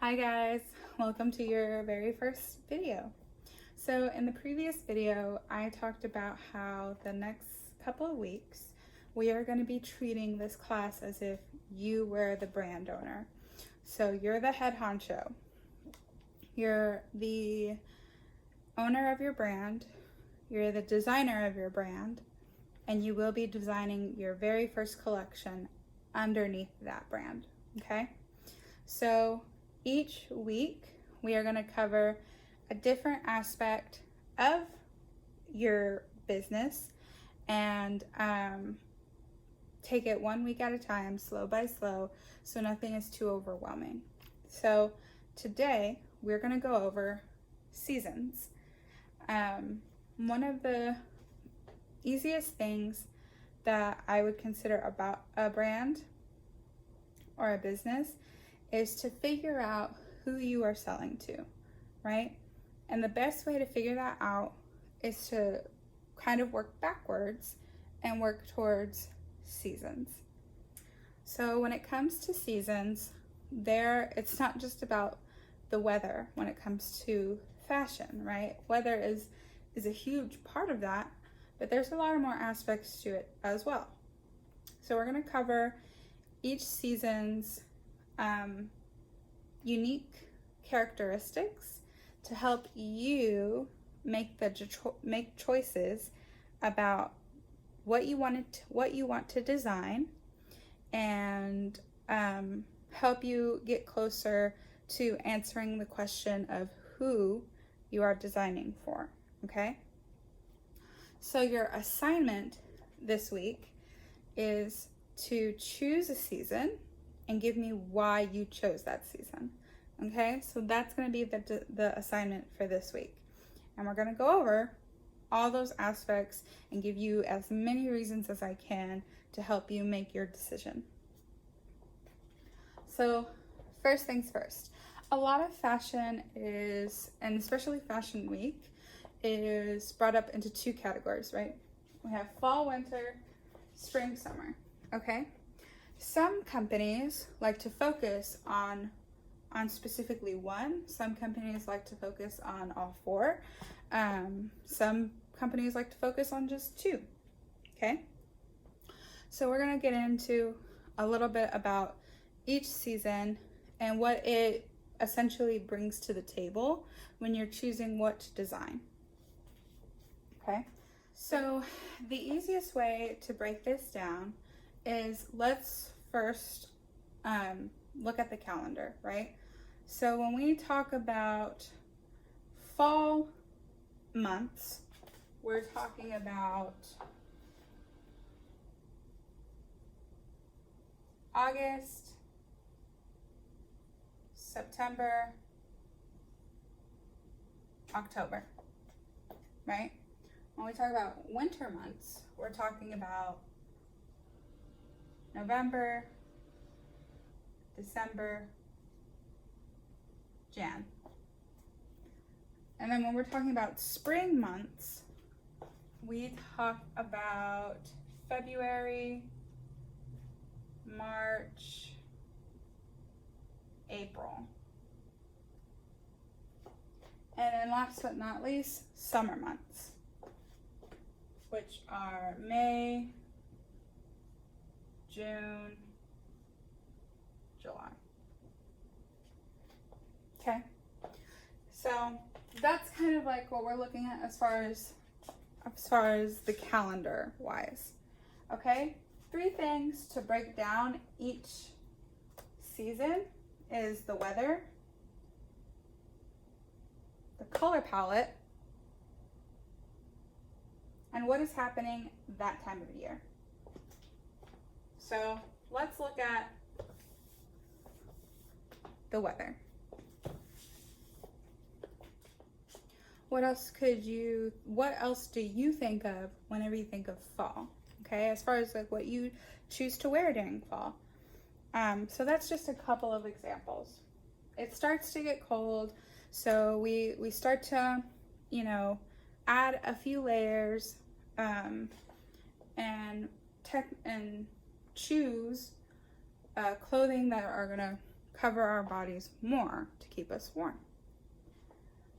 Hi guys, welcome to your very first video. So in the previous video, I talked about how the next couple of weeks, we are going to be treating this class as if you were the brand owner. So you're the head honcho. You're the owner of your brand. You're the designer of your brand. And you will be designing your very first collection underneath that brand, okay? So each week, we are going to cover a different aspect of your business and take it 1 week at a time, slow by slow, so nothing is too overwhelming. So today, we're going to go over seasons. One of the easiest things that I would consider about a brand or a business is to figure out who you are selling to, right? And the best way to figure that out is to kind of work backwards and work towards seasons. So when it comes to seasons, it's not just about the weather when it comes to fashion, right? Weather is a huge part of that, but there's a lot of more aspects to it as well. So we're going to cover each season's unique characteristics to help you make choices about what you want to design, and help you get closer to answering the question of who you are designing for. Okay? So your assignment this week is to choose a season and give me why you chose that season. Okay, so that's going to be the assignment for this week. And we're going to go over all those aspects and give you as many reasons as I can to help you make your decision. So first things first, a lot of fashion is, and especially Fashion Week, is brought up into two categories, right? We have fall, winter, spring, summer, okay? Some companies like to focus on specifically one. Some companies like to focus on all four. Some companies like to focus on just two, okay? So we're gonna get into a little bit about each season and what it essentially brings to the table when you're choosing what to design, okay? So the easiest way to break this down is let's first look at the calendar, right? So when we talk about fall months, we're talking about August, September, October, right? When we talk about winter months, we're talking about November, December, Jan. And then when we're talking about spring months, we talk about February, March, April. And then last but not least, summer months, which are May, June, July. Okay, so that's kind of like what we're looking at as far as the calendar wise. Okay, 3 things to break down each season is the weather, the color palette, and what is happening that time of year. So let's look at the weather. What else do you think of whenever you think of fall? Okay, as far as like what you choose to wear during fall. So that's just a couple of examples. It starts to get cold, so we start to, add a few layers, and choose clothing that are gonna cover our bodies more to keep us warm.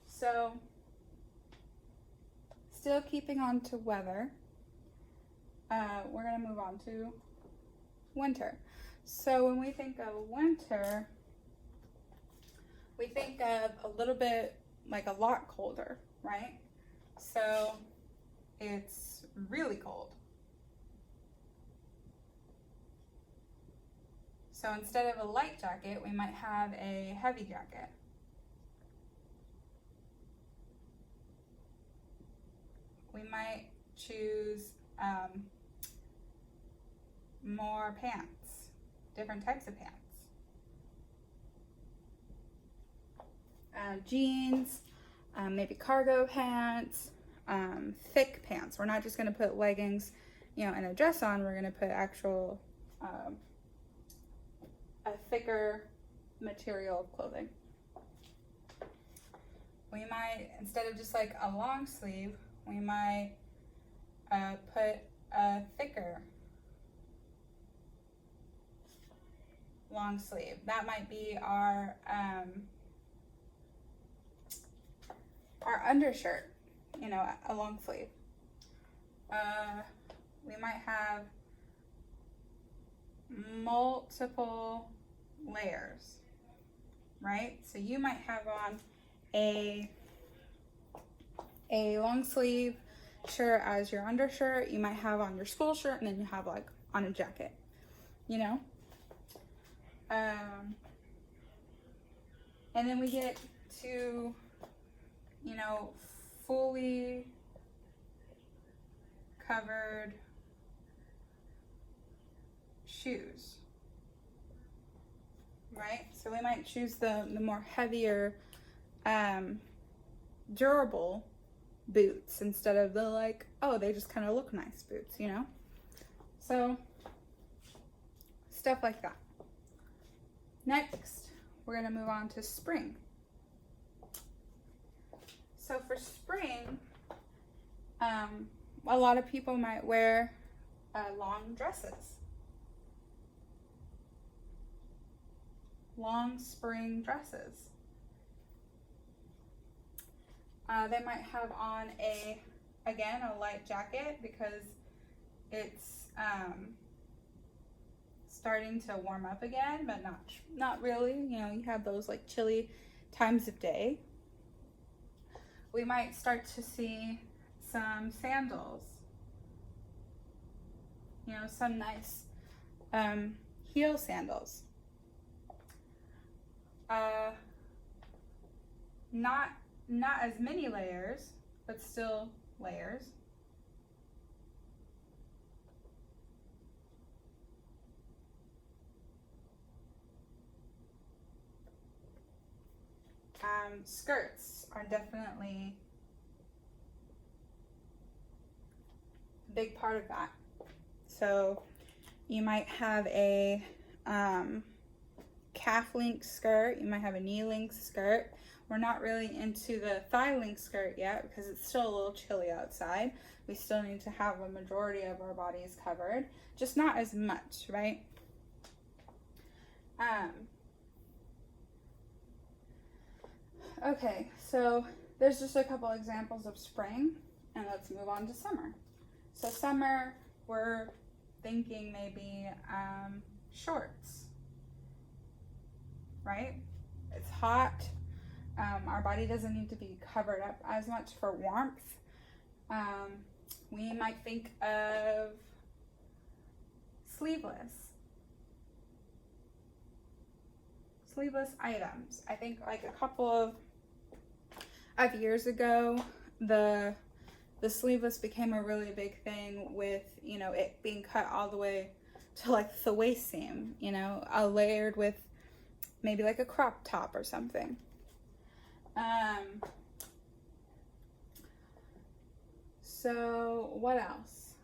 So, still keeping on to weather, we're going to move on to winter. So when we think of winter, we think of a little bit like a lot colder, right? So it's really cold. So instead of a light jacket, we might have a heavy jacket. We might choose more pants, different types of pants. Jeans, maybe cargo pants, thick pants. We're not just going to put leggings, and a dress on. We're going to put actual, a thicker material of clothing. We might, instead of just like a long sleeve, we might put a thicker long sleeve. That might be our undershirt, a long sleeve. We might have multiple layers, right? So you might have on a long sleeve shirt as your undershirt. You might have on your school shirt, and then you have like on a jacket, and then we get to, fully covered shoes, right? So we might choose the more heavier, durable boots instead of the they just kind of look nice boots, So stuff like that. Next, we're going to move on to spring. So for spring, a lot of people might wear long dresses. Long spring dresses. They might have on a light jacket because it's starting to warm up again, but not really. You have those like chilly times of day. We might start to see some sandals. Some nice heel sandals. Not as many layers, but still layers. Skirts are definitely a big part of that. So you might have a calf length skirt. You might have a knee length skirt. We're not really into the thigh length skirt yet because it's still a little chilly outside. We still need to have a majority of our bodies covered, just not as much, right? Okay, so there's just a couple examples of spring, and let's move on to summer. So summer, we're thinking maybe shorts, right? It's hot. Our body doesn't need to be covered up as much for warmth. We might think of sleeveless items. I think like a couple of years ago, the sleeveless became a really big thing with, it being cut all the way to like the waist seam, layered with maybe like a crop top or something. So what else?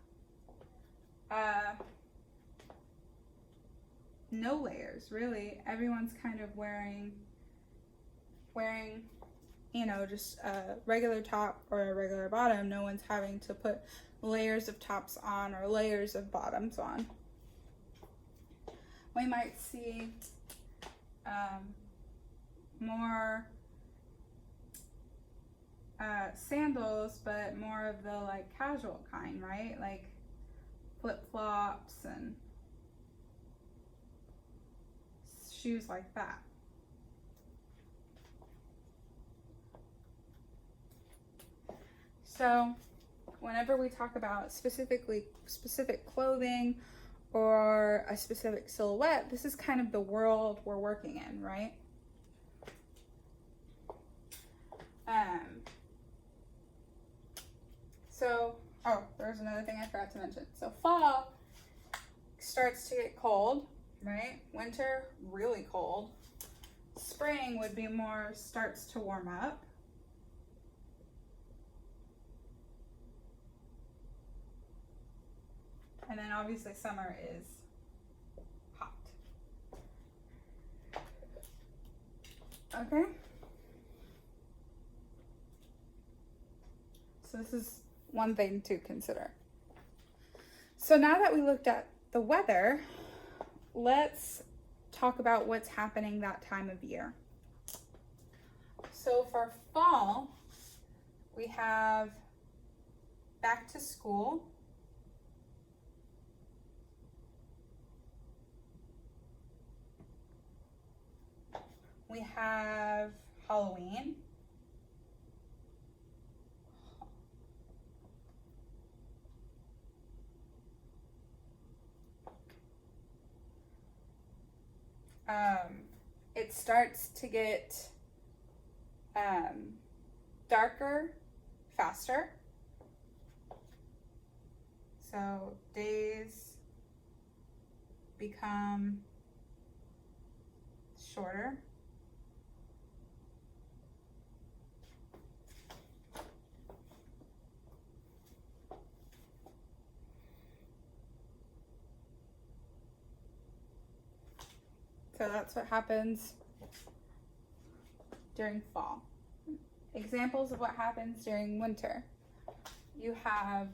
No layers, really. Everyone's kind of wearing, just a regular top or a regular bottom. No one's having to put layers of tops on or layers of bottoms on. We might see more sandals, but more of the like casual kind, right? Like flip-flops and shoes like that. So whenever we talk about specific clothing or a specific silhouette, this is kind of the world we're working in, right? Oh, there's another thing I forgot to mention. So fall starts to get cold, right? Winter, really cold. Spring would be more, starts to warm up. And then obviously summer is hot. Okay. So this is one thing to consider. So now that we looked at the weather, let's talk about what's happening that time of year. So for fall, we have back to school. We have Halloween. It starts to get darker faster. So days become shorter. So that's what happens during fall. Examples of what happens during winter. You have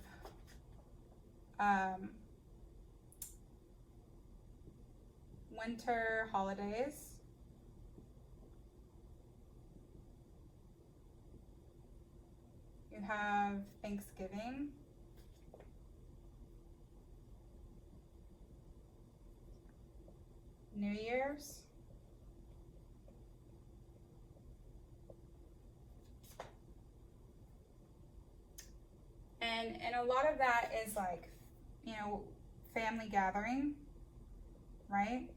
winter holidays. You have Thanksgiving. New Year's. And a lot of that is like, you know, family gathering, right?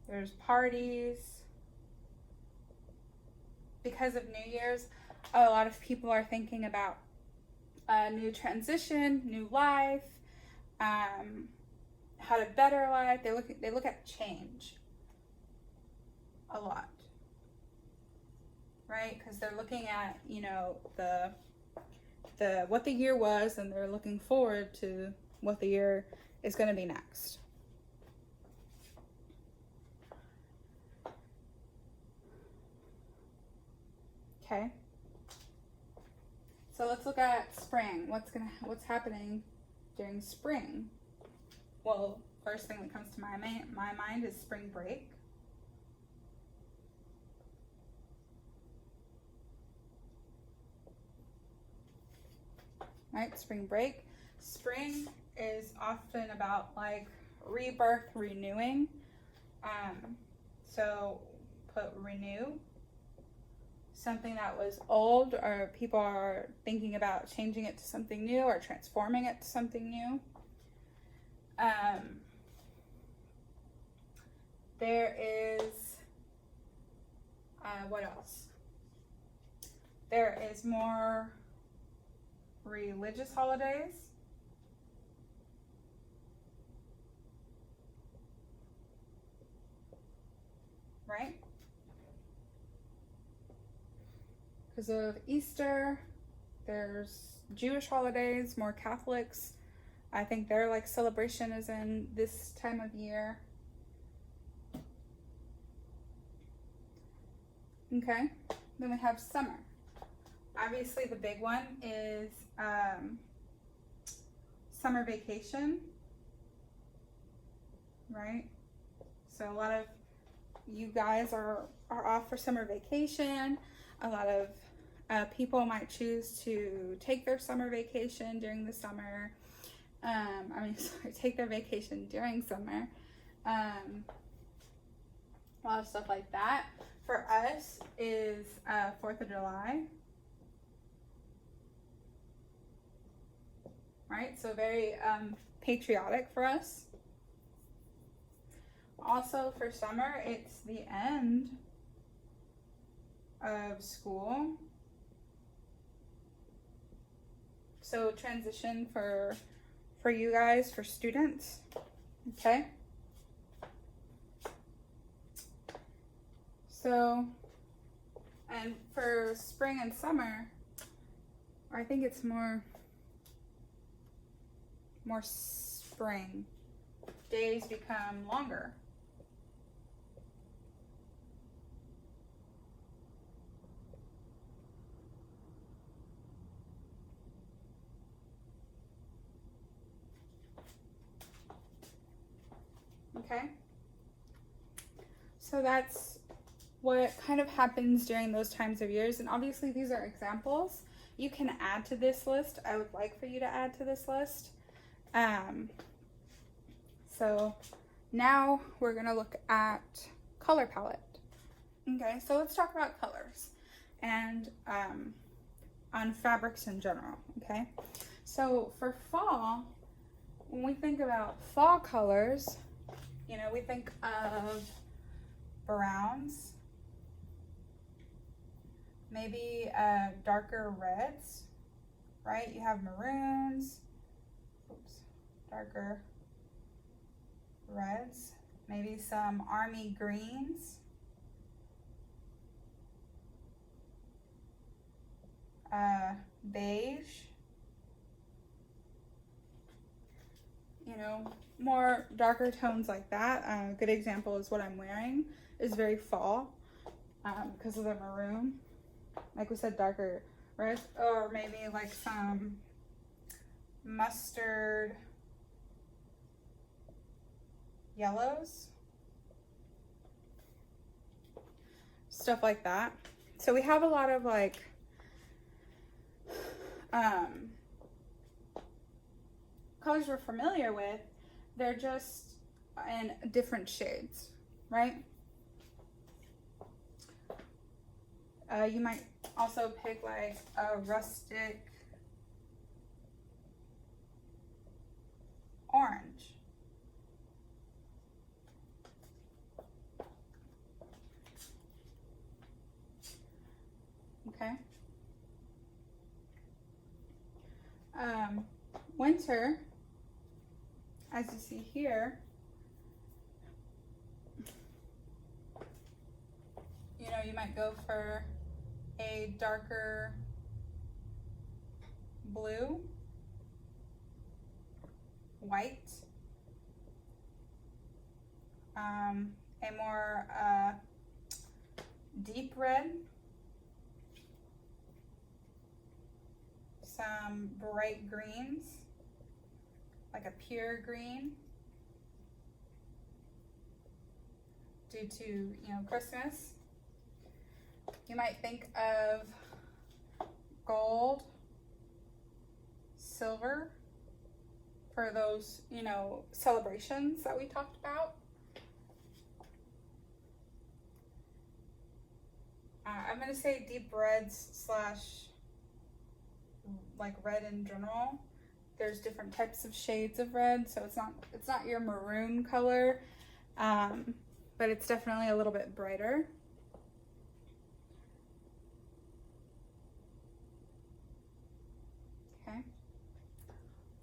There's parties. Because of New Year's, a lot of people are thinking about a new transition, new life, how to better life. They look at change a lot, right? Because they're looking at, you know, the what the year was, and they're looking forward to what the year is going to be next. Okay. So let's look at spring. What's happening during spring? Well, first thing that comes to my mind is spring break. Right, spring break. Spring is often about like rebirth, renewing. So put renew. Something that was old, or people are thinking about changing it to something new or transforming it to something new. There is, what else? There is more religious holidays. Right? Because of Easter, there's Jewish holidays, more Catholics. I think their like celebration is in this time of year. Okay, then we have summer. Obviously the big one is summer vacation. right? So a lot of you guys are off for summer vacation. A lot of people might choose to take their summer vacation during the summer. Take their vacation during summer. A lot of stuff like that. For us is 4th of July. Right? So very patriotic for us. Also for summer, it's the end of school. So transition for you guys, for students, okay? So, and for spring and summer, I think it's more spring. Days become longer. Okay, so that's what kind of happens during those times of years, and obviously these are examples. You can add to this list. I would like for you to add to this list. So now we're gonna look at color palette. Okay, so let's talk about colors and on fabrics in general, okay? So for fall, when we think about fall colors, you know, we think of browns, maybe darker reds, right? You have maroons, darker reds, maybe some army greens, beige, you know, more darker tones like that. A good example is what I'm wearing is very fall because of the maroon. Like we said, darker red, or maybe like some mustard yellows, stuff like that. So we have a lot of like colors we're familiar with. They're just in different shades, right? You might also pick like a rustic orange. Okay. Winter, as you see here, you know, you might go for a darker blue, white, a more deep red, some bright greens, like a pure green, due to, you know, Christmas. You might think of gold, silver for those, you know, celebrations that we talked about. I'm gonna say deep reds slash like red in general. There's different types of shades of red, so it's not your maroon color, but it's definitely a little bit brighter. Okay.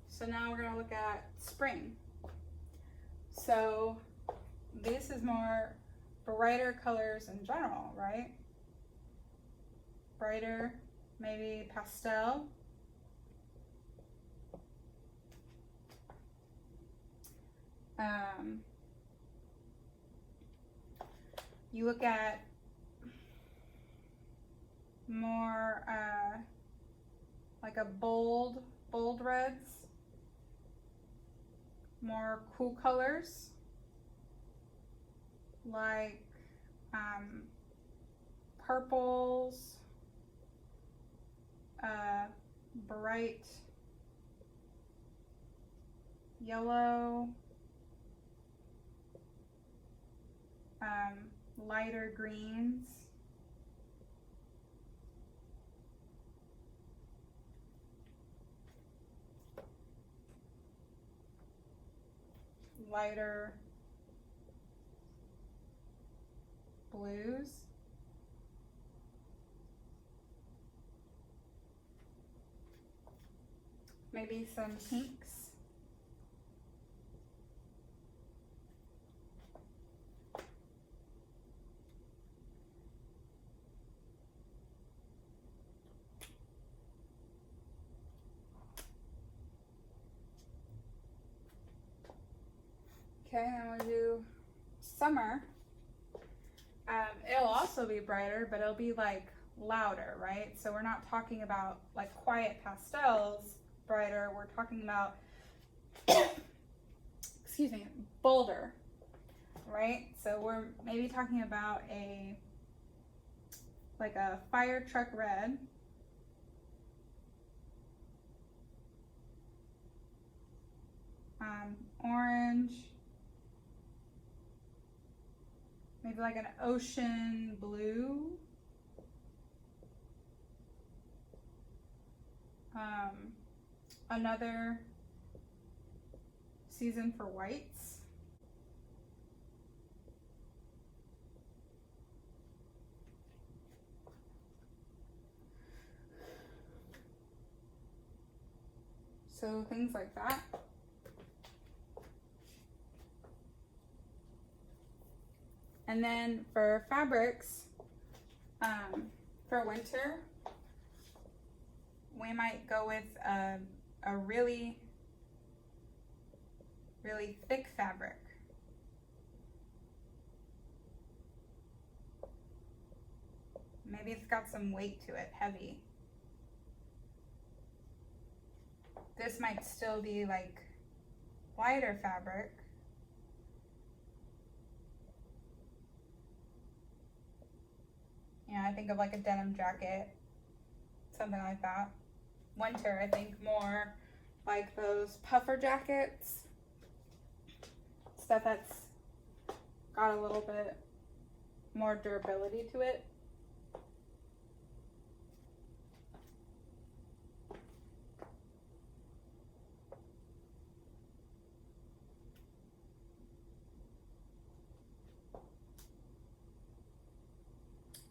So now we're gonna look at spring. So this is more brighter colors in general, right? Brighter, maybe pastel. You look at more like a bold reds, more cool colors. like purples, bright yellow, lighter greens, lighter blues, maybe some pinks, okay, and we'll do summer. It'll also be brighter, but it'll be like louder, right? So we're not talking about like quiet pastels brighter, we're talking about excuse me, bolder, right? So we're maybe talking about a fire truck red, orange, maybe like an ocean blue, another season for whites, so things like that. And then for fabrics, for winter, we might go with a really, really thick fabric. Maybe it's got some weight to it, heavy. This might still be like lighter fabric. Yeah, I think of like a denim jacket, something like that. Winter, I think more like those puffer jackets, stuff that's got a little bit more durability to it.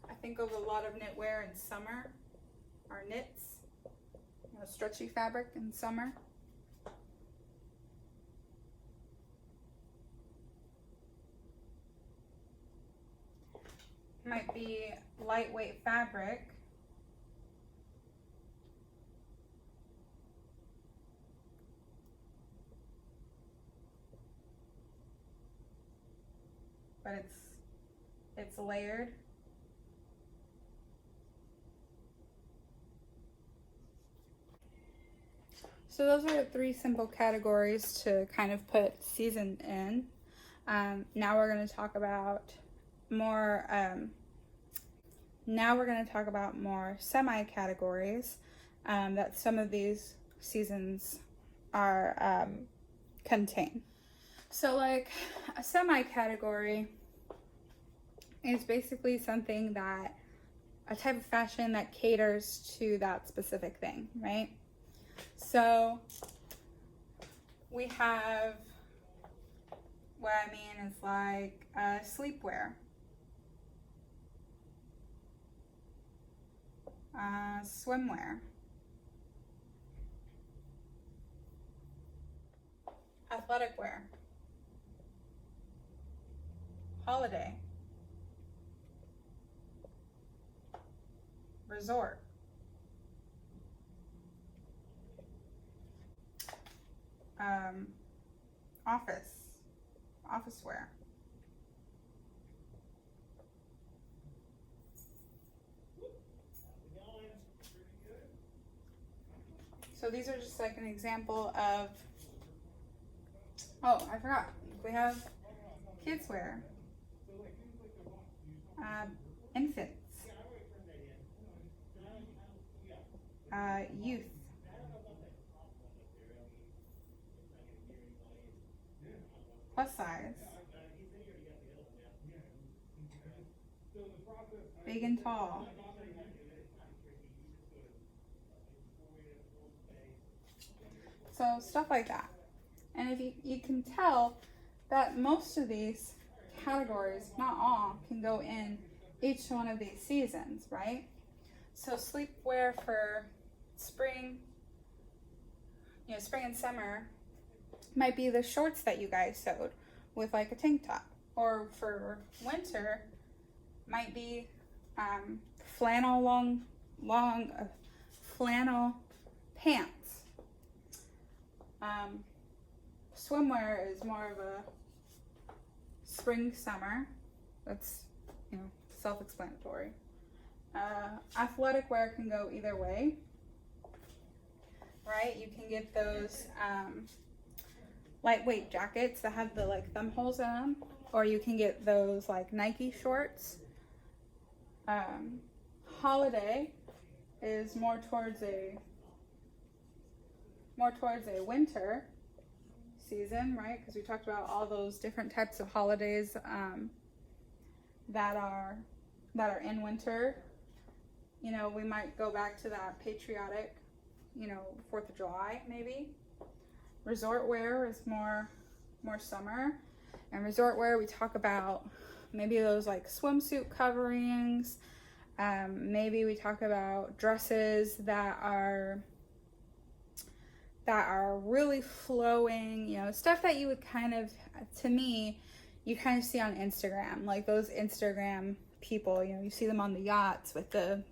I think of a lot of knitwear in summer, or knits, you know, stretchy fabric in summer. Might be lightweight fabric. But it's layered. So those are 3 simple categories to kind of put season in. Now we're going to talk about more. Now we're going to talk about more semi-categories that some of these seasons are contain. So like a semi-category is basically something that, a type of fashion that caters to that specific thing, right? So we have, what I mean is like sleepwear, swimwear, athletic wear, holiday, resort, office wear. So these are just like an example of, oh, I forgot, we have kids wear. infants, youth, plus size, big and tall, so stuff like that. And if you can tell that most of these categories, not all, can go in each one of these seasons, right? So sleepwear for spring, spring and summer might be the shorts that you guys sewed with like a tank top, or for winter might be flannel flannel pants. Swimwear is more of a spring summer. That's self-explanatory. Athletic wear can go either way, right? You can get those lightweight jackets that have the like thumb holes in them, or you can get those like Nike shorts. Holiday is more towards a winter season, right? Because we talked about all those different types of holidays that are in winter. We might go back to that patriotic, 4th of July maybe. Resort wear is more summer. And resort wear, we talk about maybe those like swimsuit coverings. Maybe we talk about dresses that are really flowing, stuff that you would to me, you kind of see on Instagram, like those Instagram people, you see them on the yachts with the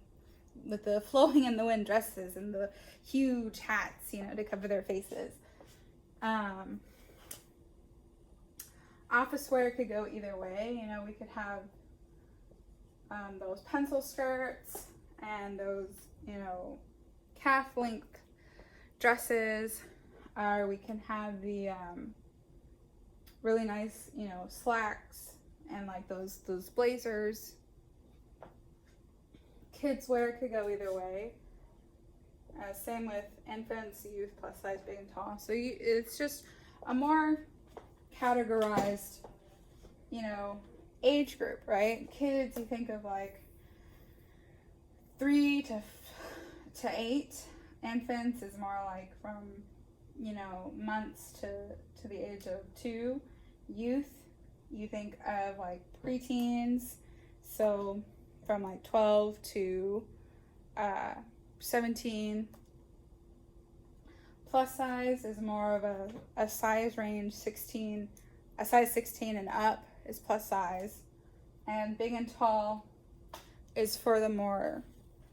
flowing in the wind dresses and the huge hats, to cover their faces. Office wear could go either way. We could have those pencil skirts and those, calf length dresses, or we can have the really nice, slacks and like those blazers. Kids wear could go either way. Same with infants, youth, plus size, big and tall. So it's just a more categorized, age group, right? Kids, you think of like 3 to 8. Infants is more like from, months to the age of 2. Youth, you think of like preteens, so from like 12 to 17. Plus size is more of a size range, a size 16 and up is plus size. And big and tall is for the more,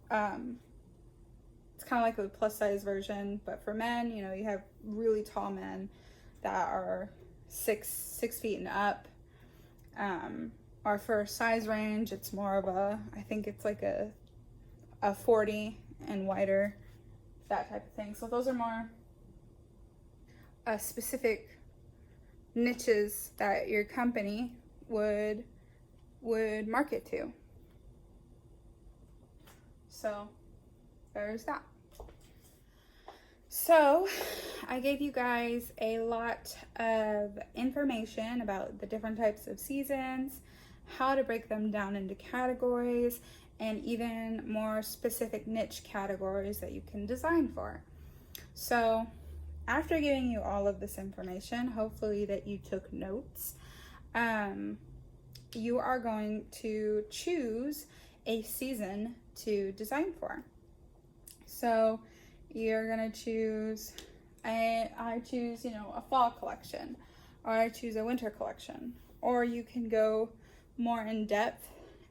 it's kind of like a plus size version, but for men, you have really tall men that are 6 feet and up. Or for size range, it's more of I think it's like a 40 and wider, that type of thing. So those are more specific niches that your company would market to. So there's that. So I gave you guys a lot of information about the different types of seasons, how to break them down into categories, and even more specific niche categories that you can design for. So after giving you all of this information, hopefully that you took notes, you are going to choose a season to design for. So you're gonna choose, I choose, a fall collection, or I choose a winter collection, or you can go more in depth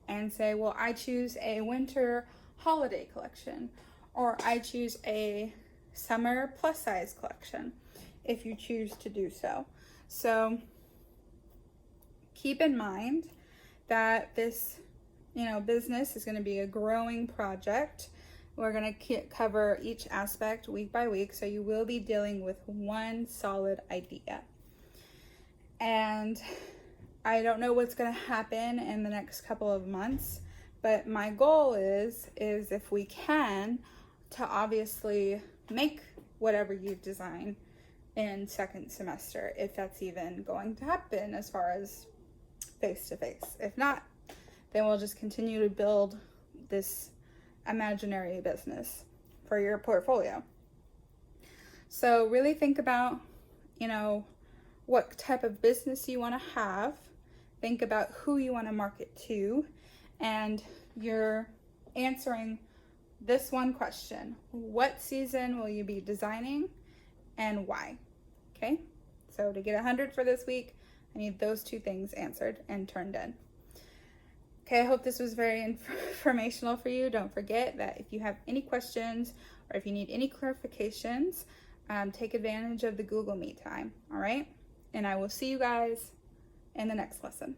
and say, well, I choose a winter holiday collection, or I choose a summer plus size collection, if you choose to do so. So keep in mind that this, business is going to be a growing project. We're going to cover each aspect week by week, so you will be dealing with one solid idea. And I don't know what's going to happen in the next couple of months, But my goal is if we can, to obviously make whatever you design in second semester, if that's even going to happen as far as face-to-face. If not, then we'll just continue to build this imaginary business for your portfolio. So really think about, what type of business you want to have. Think about who you want to market to, and you're answering this one question: what season will you be designing and why? Okay, so to get 100 for this week, I need those two things answered and turned in. Okay, I hope this was very informational for you. Don't forget that if you have any questions or if you need any clarifications, take advantage of the Google Meet time, all right? And I will see you guys in the next lesson.